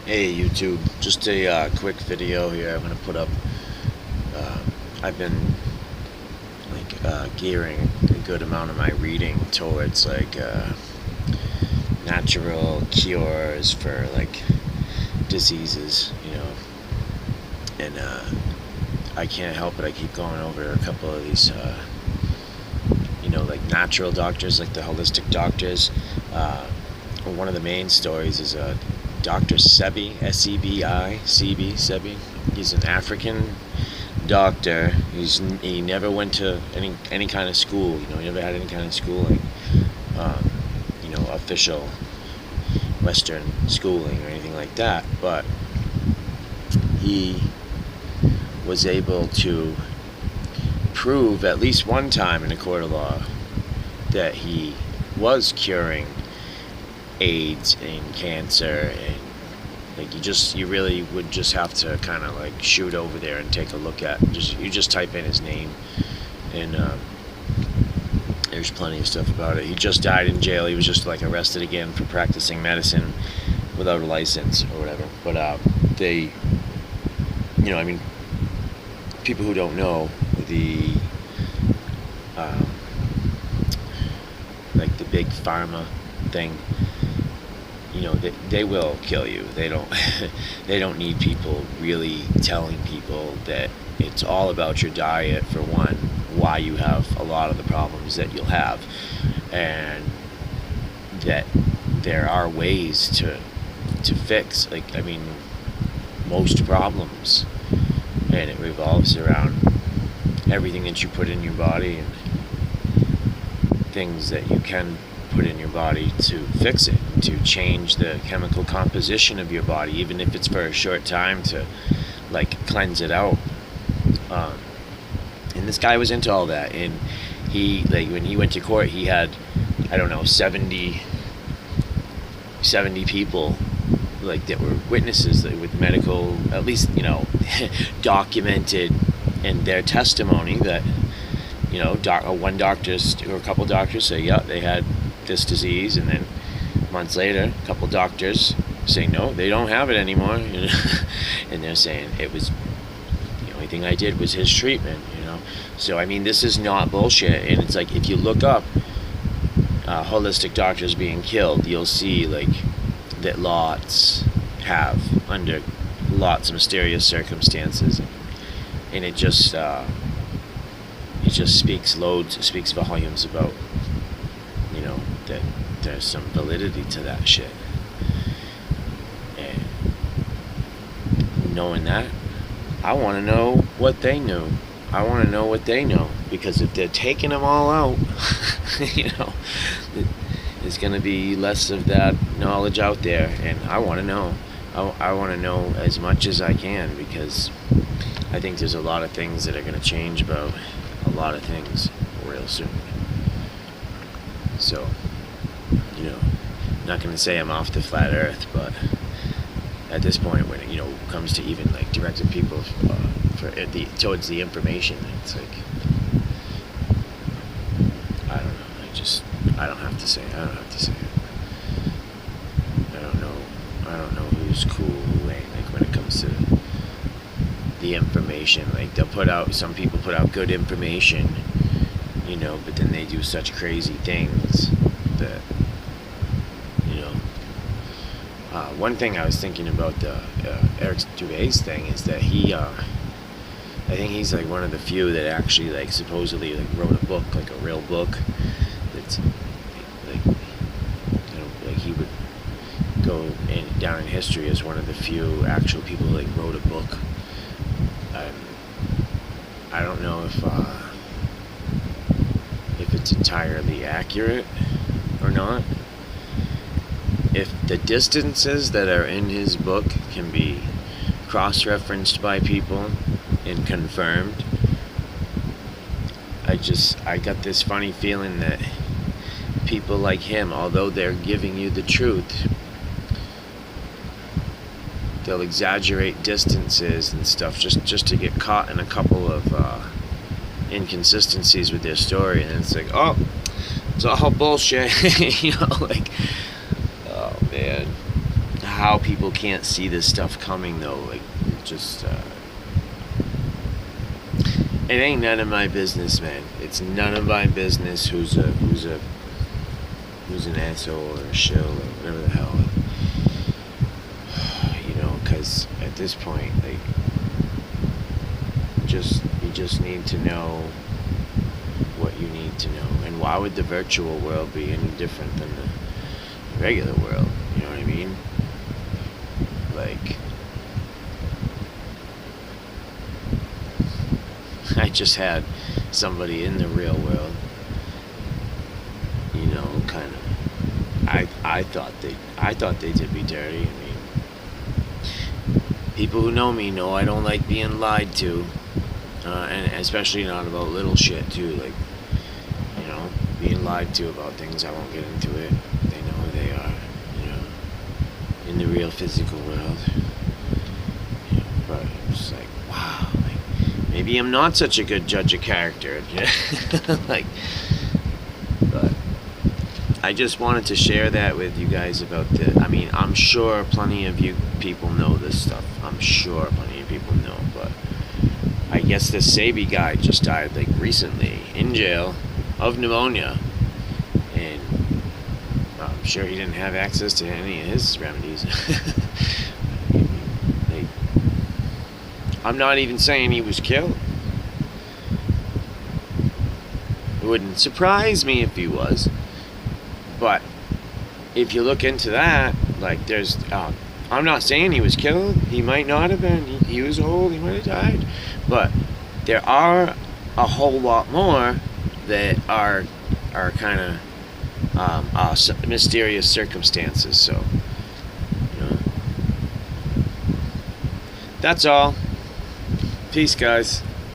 Hey YouTube, just a quick video here I'm going to put up. Uh, I've been gearing a good amount of my reading towards natural cures for diseases, and I can't help it. I keep going over a couple of these, natural doctors, like the holistic doctors. One of the main stories is Dr. Sebi, S-E-B-I, Sebi. He's an African doctor. He never went to any kind of school. He never had any kind of schooling. Official Western schooling or anything like that. But he was able to prove at least one time in a court of law that he was curing AIDS and cancer, and you really would just have to kind of shoot over there and take a look at. You just type in his name, and there's plenty of stuff about it. He just died in jail. He was just arrested again for practicing medicine without a license or whatever. But people who don't know the the big pharma thing, they will kill you. They don't need people really telling people that it's all about your diet, for one, why you have a lot of the problems that you'll have, and that there are ways to fix most problems, and it revolves around everything that you put in your body and things that you can put in your body to fix it, to change the chemical composition of your body, even if it's for a short time, to cleanse it out. And this guy was into all that, and he when he went to court, he had 70 people that were witnesses with medical, at least documented in their testimony, that one doctor or a couple doctors say, yeah, they had this disease, and then months later a couple doctors say, no, they don't have it anymore. And they're saying it was the only thing I did was his treatment. So this is not bullshit. And it's if you look up holistic doctors being killed, you'll see that lots have, under lots of mysterious circumstances, and it just speaks volumes about that there's some validity to that shit. And knowing that, I want to know what they knew. I want to know what they know, because if they're taking them all out, there's going to be less of that knowledge out there, and I want to know. I want to know as much as I can, because I think there's a lot of things that are going to change about a lot of things real soon. So, I'm not going to say I'm off the flat earth, but at this point, when it comes to even directing people towards the information, it's I don't know. I don't have to say it. I don't know who's cool, who ain't, when it comes to the information. Some people put out good information, but then they do such crazy things that, one thing I was thinking about the Eric Dubé thing is that I think he's one of the few that actually supposedly wrote a book, a real book, that's he would go down in history as one of the few actual people wrote a book. I don't know if it's entirely accurate or not. If the distances that are in his book can be cross-referenced by people and confirmed, I got this funny feeling that people like him, although they're giving you the truth, they'll exaggerate distances and stuff just to get caught in a couple of inconsistencies with their story, and it's oh, it's all bullshit. Oh man, how people can't see this stuff coming though. Like, just it ain't none of my business, man. It's none of my business who's an asshole or a shill or whatever the hell. You know, because at this point, like, you just need to know what you need to know. And why would the virtual world be any different than the regular world? You know what I mean? Like, I just had somebody in the real world, you know, kind of. I thought they did me dirty. I mean, people who know me know I don't like being lied to, and especially not about little shit too. Like, you know, being lied to about things. I won't get into it. They know who they are, you know, in the real physical world. You know, but it's like, wow, like, maybe I'm not such a good judge of character. Like, but I just wanted to share that with you guys about I mean, I'm sure plenty of you people know this stuff. I'm sure plenty of people know, but I guess this Sabi guy just died, like, recently in jail of pneumonia, and I'm sure he didn't have access to any of his remedies. Like, I'm not even saying he was killed. It wouldn't surprise me if he was. But if you look into that, like, there's, I'm not saying he was killed. He might not have been. He was old. He might have died. But there are a whole lot more that are kind of mysterious circumstances. So, you know, that's all. Peace, guys.